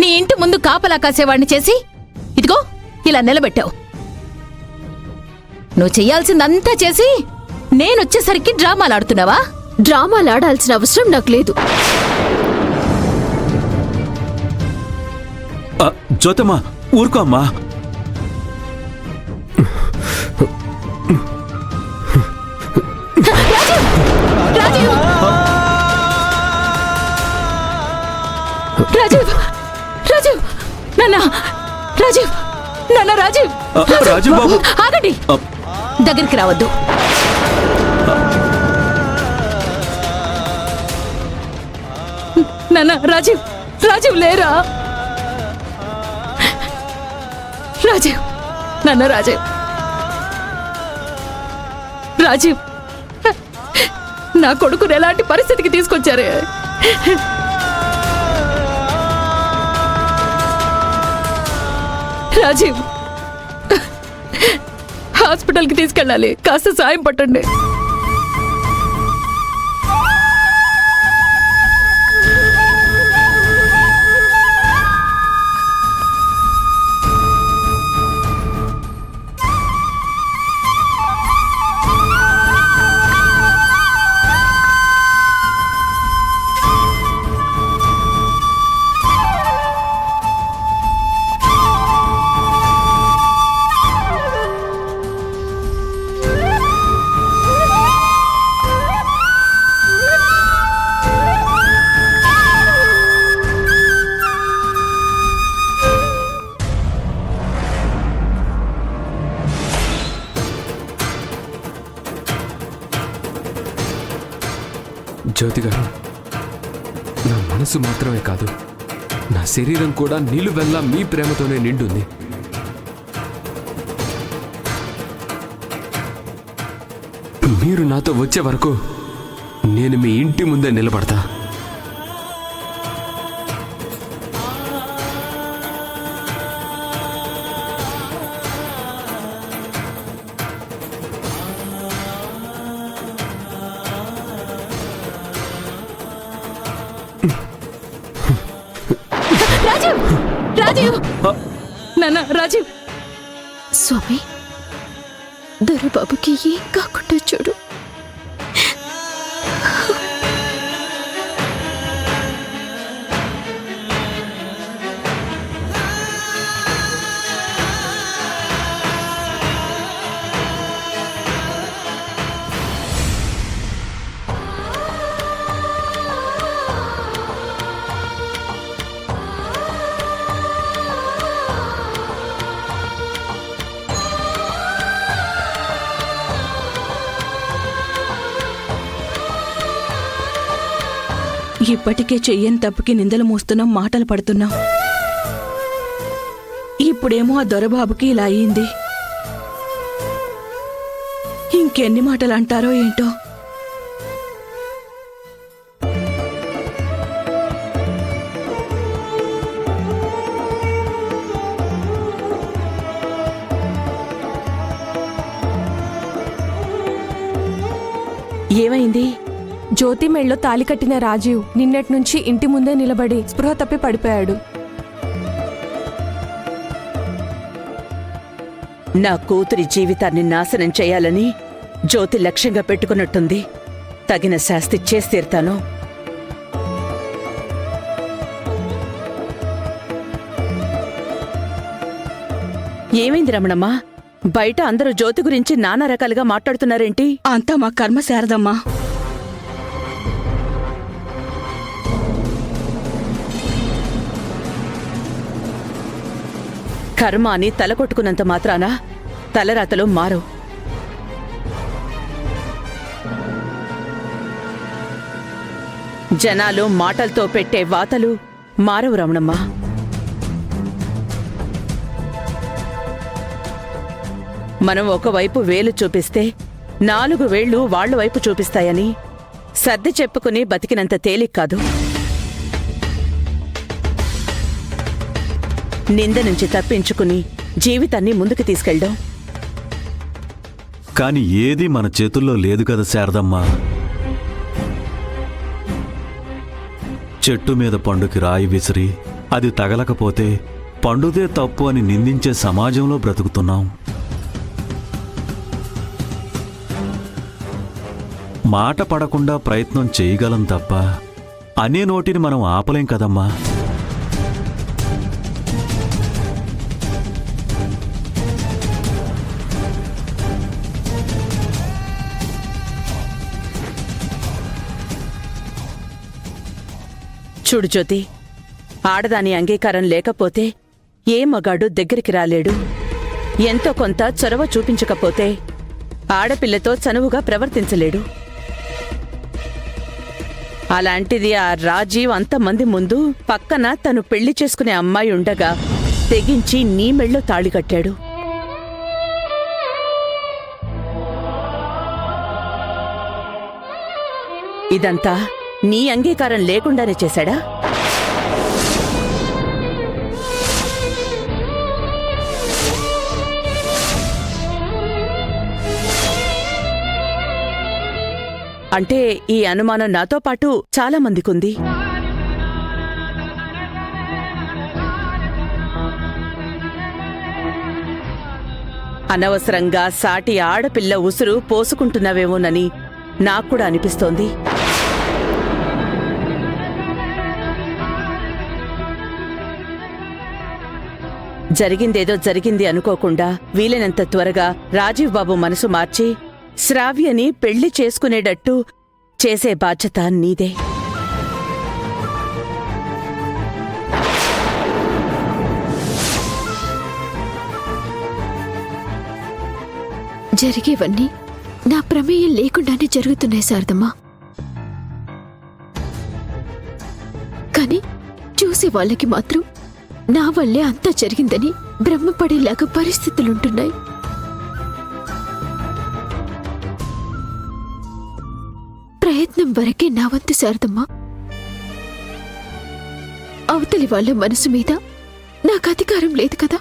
నీ ఇంటి ముందు కాపలా కాసేవాడిని చేసి ఇదిగో ఇలా నిలబెట్టావు. నువ్వు చెయ్యాల్సిందంతా చేసి నేనొచ్చేసరికి డ్రామాలాడుతున్నావా? డ్రామాలాడాల్సిన అవసరం నాకు లేదు. జ్యోతమ్మా ఊరుకో అమ్మా. రాజీవ్! రాజీవ్! రాజీవ్! నాన్న! రాజీవ్! నాన్న రాజీవ్! రాజీవ్ బాబు ఆగండి, దగ్గరికి రావద్దు. నాన్న రాజీవ్! రాజీవ్ లేరా? రాజీవ్! నాన్న రాజీవ్! రాజీవ్! నా కొడుకుని ఎలాంటి పరిస్థితికి తీసుకొచ్చారే? రాజీవ్, హాస్పిటల్కి తీసుకెళ్ళాలి, కాస్త సాయం పట్టండి. జ్యోతి గారు, నా మనసు మాత్రమే కాదు, నా శరీరం కూడా నిలువెల్లా మీ ప్రేమతోనే నిండుంది. మీరు నాతో వచ్చే వరకు నేను మీ ఇంటి ముందే నిలబడతా. రాజీవ్! రాజీవ్! నాన్న రాజీవ్! స్వామి, దొరబాబుకి ఏం కాకుండా చూడు. ఇప్పటికే చెయ్యని తప్పుకి నిందలు మోస్తున్నాం, మాటలు పడుతున్నాం. ఇప్పుడేమో ఆ దొరబాబుకి ఇలా అయింది. ఇంకెన్ని మాటలు అంటారో ఏంటో. ఏమైంది? జ్యోతి మెళ్ళో తాలి కట్టిన రాజీవ్ నిన్నటి నుంచి ఇంటి ముందే నిలబడి స్పృహ తప్పి పడిపోయాడు. నా కూతురి జీవితాన్ని నాశనం చేయాలని జ్యోతి లక్ష్యంగా పెట్టుకున్నట్టుంది. తగిన శాస్తి చేసి తీరుతాను. ఏమైంది రమణమ్మా? బయట అందరూ జ్యోతి గురించి నానా రకాలుగా మాట్లాడుతున్నారేంటి? అంతా మా కర్మ శారదమ్మా. కర్మ అని తలకొట్టుకున్నంత మాత్రాన తలరాతలు మారవు. జనాలు మాటలతో పెట్టే వాతలు మారవు రమణమ్మ. మనం ఒకవైపు వేలు చూపిస్తే 4 వేళ్లు వాళ్ల వైపు చూపిస్తాయని సర్ది చెప్పుకుని బతికినంత తేలిక కాదు. నింద నుంచి తప్పించుకుని జీవితాన్ని ముందుకు తీసుకెళ్ళడం. కాని ఏది మన చేతుల్లో లేదు కదా శారదమ్మా. చెట్టు మీద పండుకి రాయి విసిరి అది తగలకపోతే పండుదే తప్పు అని నిందించే సమాజంలో బ్రతుకుతున్నాం. మాట పడకుండా ప్రయత్నం చేయగలం తప్ప అనే నోటిని మనం ఆపలేం కదమ్మా. చూడు జ్యోతి, ఆడదాని అంగీకారం లేకపోతే ఏ మగాడు దగ్గరికి రాలేడు. ఎంతో కొంత చొరవ చూపించకపోతే ఆడపిల్లతో చనువుగా ప్రవర్తించలేడు. అలాంటిది ఆ రాజీవ్ అంతమంది ముందు పక్కన తను పెళ్లి చేసుకునే అమ్మాయి ఉండగా తెగించి నీ మెళ్ళో తాళి కట్టాడు. ఇదంతా నీ అంగీకారం లేకుండానే చేశాడా? అంటే ఈ అనుమానం నాతో పాటు చాలా మందికుంది. అనవసరంగా సాటి ఆడపిల్ల ఉసురు పోసుకుంటున్నావేమోనని నాక్కూడా అనిపిస్తోంది. జరిగిందేదో జరిగింది అనుకోకుండా వీలైనంత త్వరగా రాజీవ్ బాబు మనసు మార్చి శ్రావ్యని పెళ్లి చేసుకునేటట్టు చేసే బాధ్యత నీదే. జరిగేవన్నీ నా ప్రమేయం లేకుండానే జరుగుతున్నాయి శారదమ్మా. కానీ చూసే వాళ్ళకి మాత్రం నా వల్లే అంతా జరిగిందని బ్రహ్మపడేలాగా పరిస్థితులుంటున్నాయి. ప్రయత్నం వరకే నా వంతు శారదమ్మా. అవతలి వాళ్ళ మనసు మీద నాకు అధికారం లేదు కదా.